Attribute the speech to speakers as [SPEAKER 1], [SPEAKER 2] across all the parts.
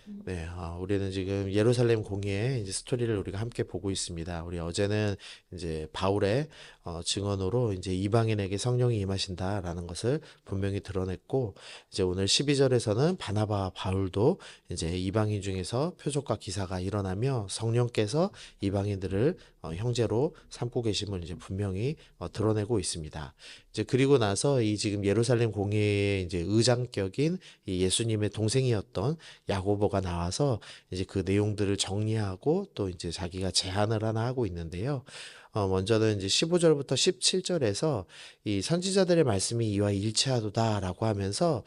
[SPEAKER 1] 네, 우리는 지금 예루살렘 공의의 이제 스토리를 우리가 함께 보고 있습니다. 우리 어제는 이제 바울의 증언으로 이제 이방인에게 성령이 임하신다라는 것을 분명히 드러냈고, 이제 오늘 12절에서는 바나바와 바울도 이제 이방인 중에서 표적과 기사가 일어나며 성령께서 이방인들을 형제로 삼고 계심을 이제 분명히 드러내고 있습니다. 이제 그리고 나서 이 지금 예루살렘 공의의 이제 의장격인 이 예수님의 동생이었던 야고보가 나와서 이제 그 내용들을 정리하고 또 이제 자기가 제안을 하나 하고 있는데요. 먼저는 이제 15절부터 17절에서 이 선지자들의 말씀이 이와 일치하도다라고 하면서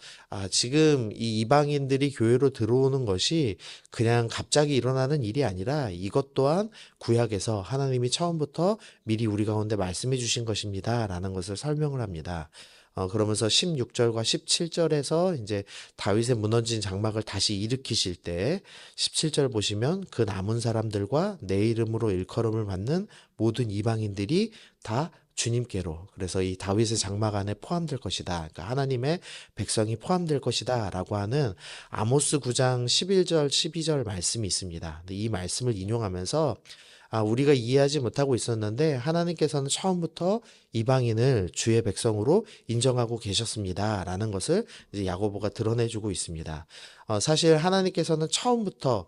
[SPEAKER 1] 지금 이 이방인들이 교회로 들어오는 것이 그냥 갑자기 일어나는 일이 아니라 이것 또한 구약에서 하나님이 처음부터 미리 우리 가운데 말씀해 주신 것입니다라는 것을 설명을 합니다. 그러면서 16절과 17절에서 이제 다윗의 무너진 장막을 다시 일으키실 때 17절 보시면 그 남은 사람들과 내 이름으로 일컬음을 받는 모든 이방인들이 다 주님께로, 그래서 이 다윗의 장막 안에 포함될 것이다. 그러니까 하나님의 백성이 포함될 것이다라고 하는 아모스 9장 11절 12절 말씀이 있습니다. 근데 이 말씀을 인용하면서 우리가 이해하지 못하고 있었는데 하나님께서는 처음부터 이방인을 주의 백성으로 인정하고 계셨습니다라는 것을 이제 야고보가 드러내주고 있습니다. 사실 하나님께서는 처음부터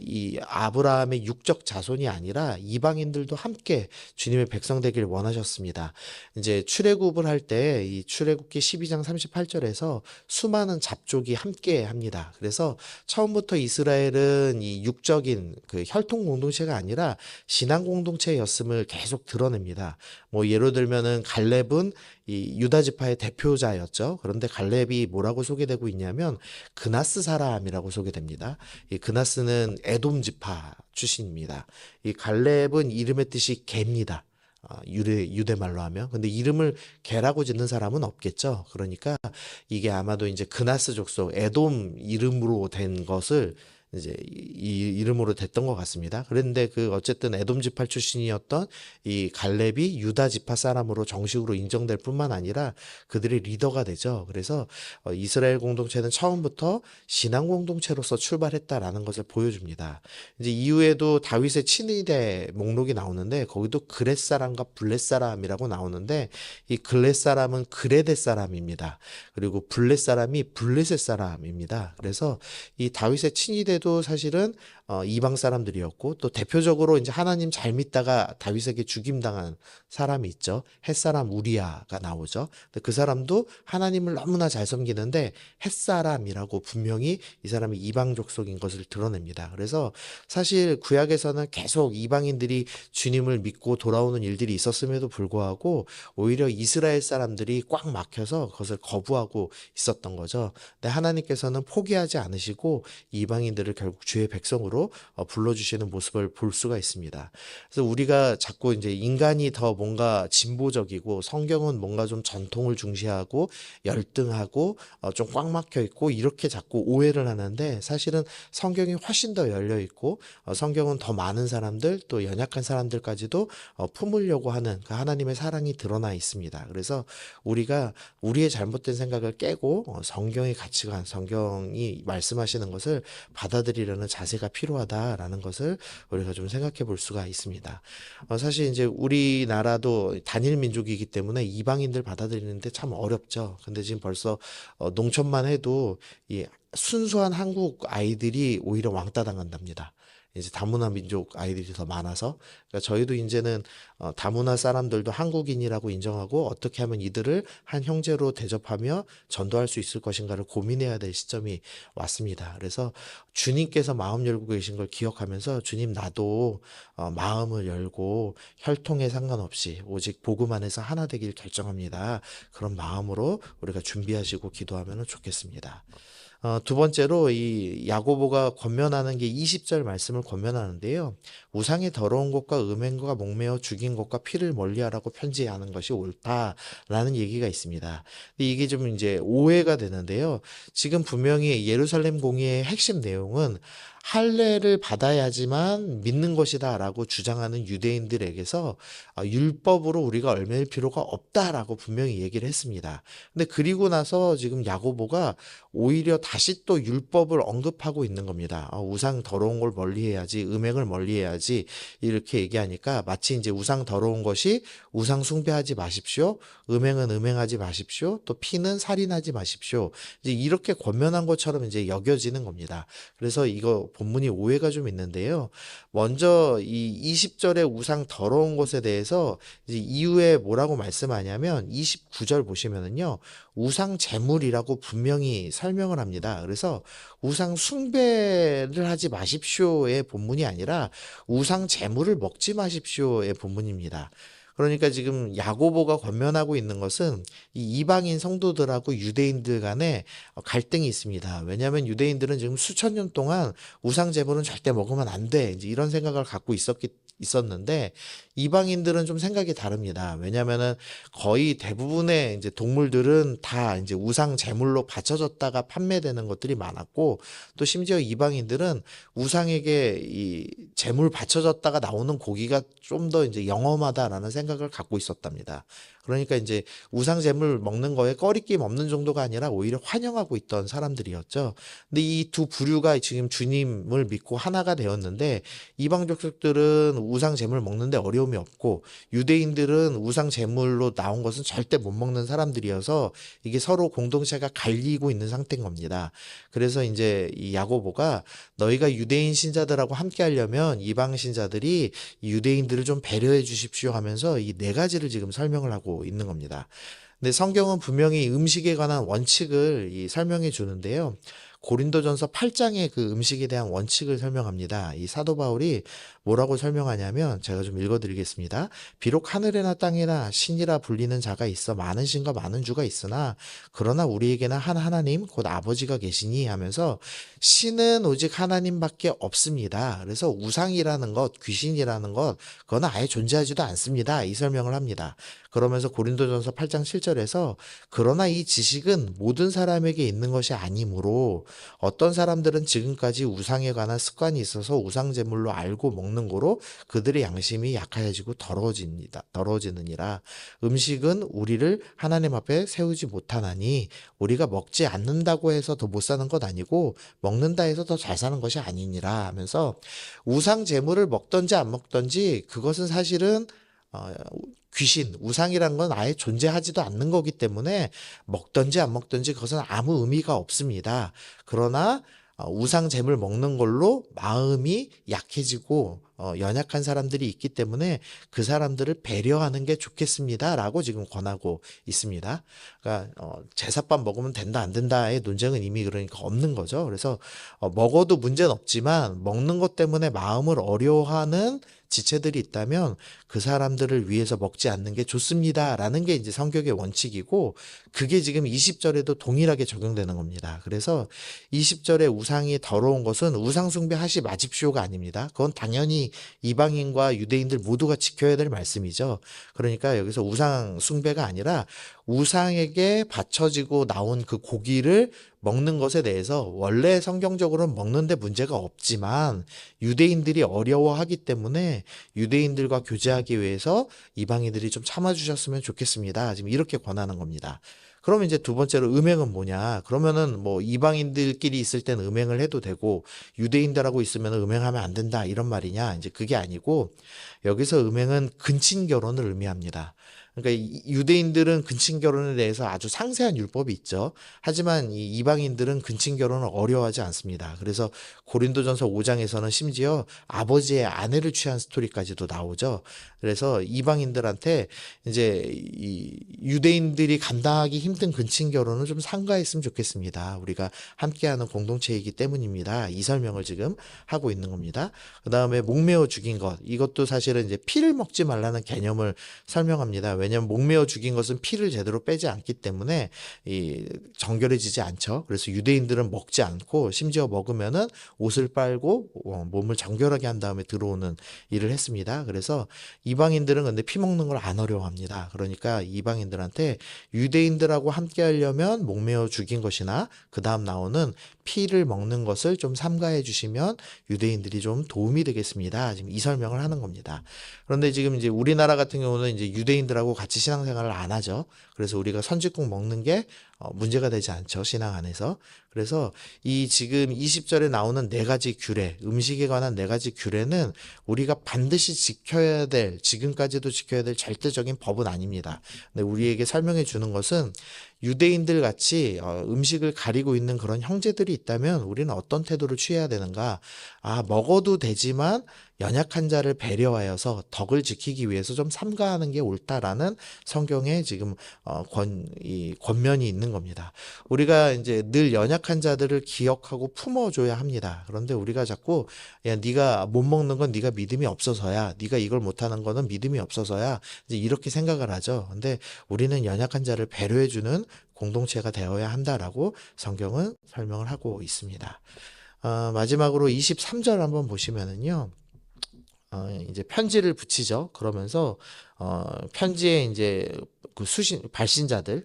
[SPEAKER 1] 이 아브라함의 육적 자손이 아니라 이방인들도 함께 주님의 백성 되길 원하셨습니다. 이제 출애굽을 할 때 이 출애굽기 12장 38절에서 수많은 잡족이 함께 합니다. 그래서 처음부터 이스라엘은 이 육적인 그 혈통 공동체가 아니라 신앙 공동체였음을 계속 드러냅니다. 뭐 예를 들면은 갈렙은 이 유다 지파의 대표자였죠. 그런데 갈렙이 뭐라고 소개되고 있냐면 그나스 사람이라고 소개됩니다. 이 그나스는 에돔 지파 출신입니다. 이 갈렙은 이름의 뜻이 개입니다. 유대 말로 하면. 근데 이름을 개라고 짓는 사람은 없겠죠. 그러니까 이게 아마도 이제 그나스 족속 에돔 이름으로 된 것을 이제 이 이름으로 됐던 것 같습니다. 그런데 그 어쨌든 에돔 지파 출신이었던 이 갈렙이 유다 지파 사람으로 정식으로 인정될 뿐만 아니라 그들의 리더가 되죠. 그래서 이스라엘 공동체는 처음부터 신앙 공동체로서 출발했다라는 것을 보여줍니다. 이제 이후에도 다윗의 친위대 목록이 나오는데 거기도 그렛 사람과 블렛 사람이라고 나오는데 이 글렛 사람은 그레데 사람입니다. 그리고 블렛 사람이 블레셋 사람입니다. 그래서 이 다윗의 친위대도 사실은 이방 사람들이었고 또 대표적으로 이제 하나님 잘 믿다가 다윗에게 죽임당한 사람이 있죠. 햇사람 우리아가 나오죠. 근데 그 사람도 하나님을 너무나 잘 섬기는데 햇사람이라고 분명히 이 사람이 이방 족속인 것을 드러냅니다. 그래서 사실 구약에서는 계속 이방인들이 주님을 믿고 돌아오는 일들이 있었음에도 불구하고 오히려 이스라엘 사람들이 꽉 막혀서 그것을 거부하고 있었던 거죠. 근데 하나님께서는 포기하지 않으시고 이방인들을 결국 주의 백성으로 불러주시는 모습을 볼 수가 있습니다. 그래서 우리가 자꾸 이제 인간이 더 뭔가 진보적이고 성경은 뭔가 좀 전통을 중시하고 열등하고 좀 꽉 막혀 있고 이렇게 자꾸 오해를 하는데 사실은 성경이 훨씬 더 열려 있고 성경은 더 많은 사람들 또 연약한 사람들까지도 품으려고 하는 그 하나님의 사랑이 드러나 있습니다. 그래서 우리가 우리의 잘못된 생각을 깨고 성경의 가치관, 성경이 말씀하시는 것을 받아들이려는 자세가 필요하다라는 것을 우리가 좀 생각해 볼 수가 있습니다. 사실 이제 우리나라도 단일 민족이기 때문에 이방인들 받아들이는데 참 어렵죠. 근데 지금 벌써 농촌만 해도 이 순수한 한국 아이들이 오히려 왕따 당한답니다. 이제 다문화 민족 아이들이 더 많아서 그러니까 저희도 이제는 다문화 사람들도 한국인이라고 인정하고 어떻게 하면 이들을 한 형제로 대접하며 전도할 수 있을 것인가를 고민해야 될 시점이 왔습니다. 그래서 주님께서 마음 열고 계신 걸 기억하면서 주님 나도 마음을 열고 혈통에 상관없이 오직 복음 안에서 하나 되길 결정합니다. 그런 마음으로 우리가 준비하시고 기도하면 좋겠습니다. 두 번째로 이 야고보가 권면하는 게 20절 말씀을 권면하는데요. 우상의 더러운 것과 음행과 목매어 죽인 것과 피를 멀리하라고 편지하는 것이 옳다라는 얘기가 있습니다. 근데 이게 좀 이제 오해가 되는데요. 지금 분명히 예루살렘 공의의 핵심 내용은 할례를 받아야지만 믿는 것이다라고 주장하는 유대인들에게서 율법으로 우리가 얽매일 필요가 없다라고 분명히 얘기를 했습니다. 근데 그리고 나서 지금 야고보가 오히려 다시 또 율법을 언급하고 있는 겁니다. 우상 더러운 걸 멀리해야지, 음행을 멀리해야지 이렇게 얘기하니까 마치 이제 우상 더러운 것이 우상 숭배하지 마십시오, 음행은 음행하지 마십시오, 또 피는 살인하지 마십시오. 이제 이렇게 권면한 것처럼 이제 여겨지는 겁니다. 그래서 이거 본문이 오해가 좀 있는데요. 먼저 이 20절의 우상 더러운 것에 대해서 이제 이후에 뭐라고 말씀하냐면 29절 보시면은요. 우상 제물이라고 분명히 설명을 합니다. 그래서 우상 숭배를 하지 마십시오의 본문이 아니라 우상 제물을 먹지 마십시오의 본문입니다. 그러니까 지금 야고보가 권면하고 있는 것은 이 이방인 성도들하고 유대인들 간에 갈등이 있습니다. 왜냐하면 유대인들은 지금 수천 년 동안 우상 제물은 절대 먹으면 안 돼, 이제 이런 생각을 갖고 있었는데 이방인들은 좀 생각이 다릅니다. 왜냐하면은 거의 대부분의 이제 동물들은 다 이제 우상 제물로 바쳐졌다가 판매되는 것들이 많았고, 또 심지어 이방인들은 우상에게 이 제물 바쳐졌다가 나오는 고기가 좀 더 이제 영험하다라는 생각을 갖고 있었답니다. 그러니까 이제 우상 제물 먹는 거에 꺼리낌 없는 정도가 아니라 오히려 환영하고 있던 사람들이었죠. 근데 이 두 부류가 지금 주님을 믿고 하나가 되었는데, 이방 족속들은 우상 제물 먹는데 어려움이 없고 유대인들은 우상 제물로 나온 것은 절대 못 먹는 사람들이어서 이게 서로 공동체가 갈리고 있는 상태인 겁니다. 그래서 이제 이 야고보가 너희가 유대인 신자들하고 함께 하려면 이방 신자들이 유대인들을 좀 배려해 주십시오 하면서 이 네 가지를 지금 설명을 하고 있는 겁니다. 근데 성경은 분명히 음식에 관한 원칙을 설명해 주는데요. 고린도전서 8장의 그 음식에 대한 원칙을 설명합니다. 이 사도 바울이 뭐라고 설명하냐면 제가 좀 읽어드리겠습니다. 비록 하늘에나 땅에나 신이라 불리는 자가 있어 많은 신과 많은 주가 있으나 그러나 우리에게는 한 하나님 곧 아버지가 계시니 하면서 신은 오직 하나님밖에 없습니다. 그래서 우상이라는 것, 귀신이라는 것, 그건 아예 존재하지도 않습니다. 이 설명을 합니다. 그러면서 고린도전서 8장 7절에서 그러나 이 지식은 모든 사람에게 있는 것이 아니므로 어떤 사람들은 지금까지 우상에 관한 습관이 있어서 우상 제물로 알고 먹는 거로 그들의 양심이 약하여지고 더러워지느니라. 음식은 우리를 하나님 앞에 세우지 못하나니 우리가 먹지 않는다고 해서 더 못 사는 것 아니고 먹는다 해서 더 잘 사는 것이 아니니라 하면서 우상 제물을 먹던지 안 먹던지 그것은 사실은 귀신, 우상이란 건 아예 존재하지도 않는 거기 때문에 먹든지 안 먹든지 그것은 아무 의미가 없습니다. 그러나 우상 잼을 먹는 걸로 마음이 약해지고 연약한 사람들이 있기 때문에 그 사람들을 배려하는 게 좋겠습니다라고 지금 권하고 있습니다. 그러니까 제사밥 먹으면 된다 안 된다의 논쟁은 이미 그러니까 없는 거죠. 그래서 먹어도 문제는 없지만 먹는 것 때문에 마음을 어려워하는 지체들이 있다면 그 사람들을 위해서 먹지 않는 게 좋습니다라는 게 이제 성격의 원칙이고, 그게 지금 20절에도 동일하게 적용되는 겁니다. 그래서 20절에 우상이 더러운 것은 우상 숭배하지 마십시오가 아닙니다. 그건 당연히 이방인과 유대인들 모두가 지켜야 될 말씀이죠. 그러니까 여기서 우상 숭배가 아니라 우상에게 바쳐지고 나온 그 고기를 먹는 것에 대해서 원래 성경적으로는 먹는데 문제가 없지만 유대인들이 어려워하기 때문에 유대인들과 교제하기 위해서 이방인들이 좀 참아주셨으면 좋겠습니다. 지금 이렇게 권하는 겁니다. 그러면 이제 두 번째로 음행은 뭐냐? 그러면은 뭐 이방인들끼리 있을 때는 음행을 해도 되고 유대인들하고 있으면 음행하면 안 된다 이런 말이냐? 이제 그게 아니고 여기서 음행은 근친 결혼을 의미합니다. 그러니까 유대인들은 근친 결혼에 대해서 아주 상세한 율법이 있죠. 하지만 이 이방인들은 근친 결혼을 어려워하지 않습니다. 그래서 고린도전서 5장에서는 심지어 아버지의 아내를 취한 스토리까지도 나오죠. 그래서 이방인들한테 이제 이 유대인들이 감당하기 힘든 근친 결혼은 좀 삼가했으면 좋겠습니다. 우리가 함께하는 공동체이기 때문입니다. 이 설명을 지금 하고 있는 겁니다. 그 다음에 목매어 죽인 것, 이것도 사실은 이제 피를 먹지 말라는 개념을 설명합니다. 왜냐하면 목매어 죽인 것은 피를 제대로 빼지 않기 때문에 이 정결해지지 않죠. 그래서 유대인들은 먹지 않고 심지어 먹으면은 옷을 빨고 몸을 정결하게 한 다음에 들어오는 일을 했습니다. 그래서 이방인들은 근데 피 먹는 걸 안 어려워합니다. 그러니까 이방인들한테 유대인들하고 함께 하려면 목매어 죽인 것이나 그 다음 나오는 피를 먹는 것을 좀 삼가해 주시면 유대인들이 좀 도움이 되겠습니다. 지금 이 설명을 하는 겁니다. 그런데 지금 이제 우리나라 같은 경우는 이제 유대인들하고 같이 신앙생활을 안 하죠. 그래서 우리가 선지국 먹는 게 문제가 되지 않죠. 신앙 안에서. 그래서 이 지금 20절에 나오는 네 가지 규례, 음식에 관한 네 가지 규례는 우리가 반드시 지켜야 될, 지금까지도 지켜야 될 절대적인 법은 아닙니다. 근데 우리에게 설명해 주는 것은 유대인들 같이 음식을 가리고 있는 그런 형제들이 있다면 우리는 어떤 태도를 취해야 되는가? 먹어도 되지만 연약한 자를 배려하여서 덕을 지키기 위해서 좀 삼가하는 게 옳다라는 성경에 지금 권면이 있는 겁니다. 우리가 이제 늘 연약한 자들을 기억하고 품어줘야 합니다. 그런데 우리가 자꾸 야, 네가 못 먹는 건 네가 믿음이 없어서야, 네가 이걸 못하는 거는 믿음이 없어서야, 이제 이렇게 생각을 하죠. 근데 우리는 연약한 자를 배려해주는 공동체가 되어야 한다라고 성경은 설명을 하고 있습니다. 마지막으로 23절 한번 보시면은요. 이제 편지를 붙이죠. 그러면서 편지에 이제 그 발신자들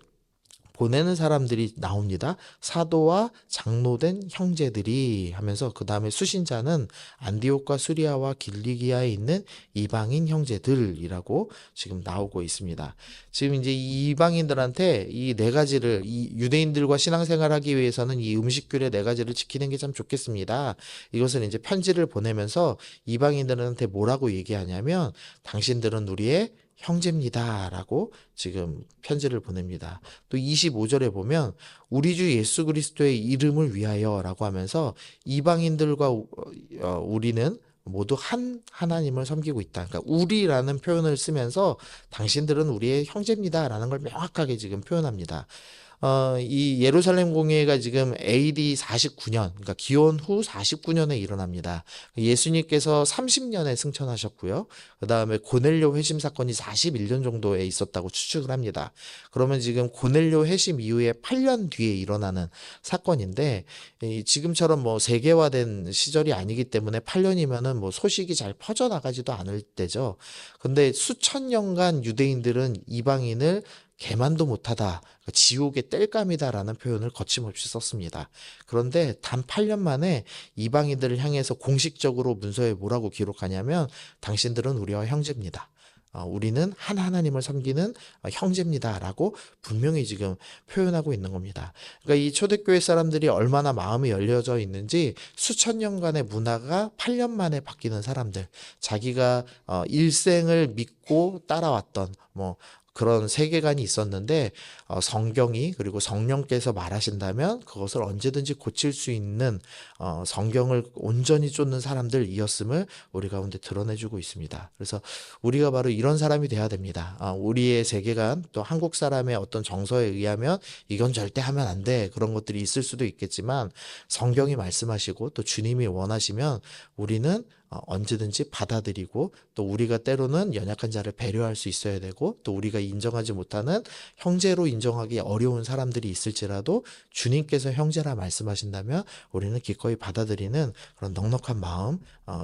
[SPEAKER 1] 보내는 사람들이 나옵니다. 사도와 장로된 형제들이 하면서 그 다음에 수신자는 안디옥과 수리아와 길리기아에 있는 이방인 형제들이라고 지금 나오고 있습니다. 지금 이제 이 이방인들한테 이 네 가지를, 이 유대인들과 신앙생활하기 위해서는 이 음식규례 네 가지를 지키는 게 참 좋겠습니다. 이것을 이제 편지를 보내면서 이방인들한테 뭐라고 얘기하냐면 당신들은 우리의 형제입니다라고 지금 편지를 보냅니다. 또 25절에 보면 우리 주 예수 그리스도의 이름을 위하여라고 하면서 이방인들과 우리는 모두 한 하나님을 섬기고 있다. 그러니까 우리라는 표현을 쓰면서 당신들은 우리의 형제입니다라는 걸 명확하게 지금 표현합니다. 이 예루살렘 공회가 지금 AD 49년, 그러니까 기원 후 49년에 일어납니다. 예수님께서 30년에 승천하셨고요. 그 다음에 고넬료 회심 사건이 41년 정도에 있었다고 추측을 합니다. 그러면 지금 고넬료 회심 이후에 8년 뒤에 일어나는 사건인데, 지금처럼 뭐 세계화된 시절이 아니기 때문에 8년이면은 뭐 소식이 잘 퍼져나가지도 않을 때죠. 근데 수천 년간 유대인들은 이방인을 개만도 못하다, 지옥의 땔감이다라는 표현을 거침없이 썼습니다. 그런데 단 8년 만에 이방인들을 향해서 공식적으로 문서에 뭐라고 기록하냐면 당신들은 우리와 형제입니다. 우리는 한 하나님을 섬기는 형제입니다라고 분명히 지금 표현하고 있는 겁니다. 그러니까 이 초대교회 사람들이 얼마나 마음이 열려져 있는지 수천 년간의 문화가 8년 만에 바뀌는 사람들, 자기가 일생을 믿고 따라왔던 그런 세계관이 있었는데 성경이 그리고 성령께서 말하신다면 그것을 언제든지 고칠 수 있는 성경을 온전히 쫓는 사람들이었음을 우리 가운데 드러내주고 있습니다. 그래서 우리가 바로 이런 사람이 돼야 됩니다. 우리의 세계관, 또 한국 사람의 어떤 정서에 의하면 이건 절대 하면 안 돼, 그런 것들이 있을 수도 있겠지만 성경이 말씀하시고 또 주님이 원하시면 우리는 언제든지 받아들이고, 또 우리가 때로는 연약한 자를 배려할 수 있어야 되고, 또 우리가 인정하지 못하는 형제로 인정하기 어려운 사람들이 있을지라도 주님께서 형제라 말씀하신다면 우리는 기꺼이 받아들이는 그런 넉넉한 마음,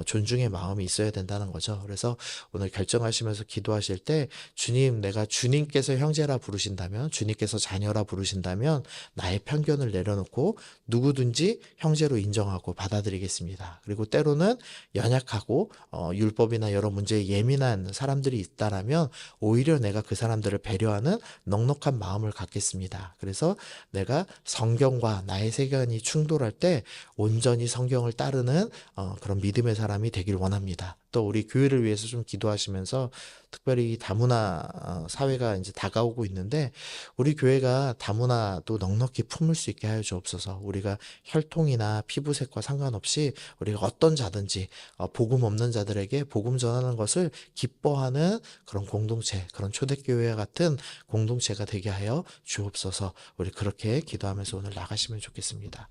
[SPEAKER 1] 존중의 마음이 있어야 된다는 거죠. 그래서 오늘 결정하시면서 기도하실 때 주님, 내가 주님께서 형제라 부르신다면, 주님께서 자녀라 부르신다면 나의 편견을 내려놓고 누구든지 형제로 인정하고 받아들이겠습니다. 그리고 때로는 연약하고 율법이나 여러 문제에 예민한 사람들이 있다라면 오히려 내가 그 사람들을 배려하는 넉넉한 마음을 갖겠습니다. 그래서 내가 성경과 나의 세계관이 충돌할 때 온전히 성경을 따르는 그런 믿음의 사람이 되길 원합니다. 또 우리 교회를 위해서 좀 기도하시면서, 특별히 다문화 사회가 이제 다가오고 있는데 우리 교회가 다문화도 넉넉히 품을 수 있게 하여 주옵소서. 우리가 혈통이나 피부색과 상관없이 우리가 어떤 자든지 복음 없는 자들에게 복음 전하는 것을 기뻐하는 그런 공동체, 그런 초대교회와 같은 공동체가 되게 하여 주옵소서. 우리 그렇게 기도하면서 오늘 나가시면 좋겠습니다.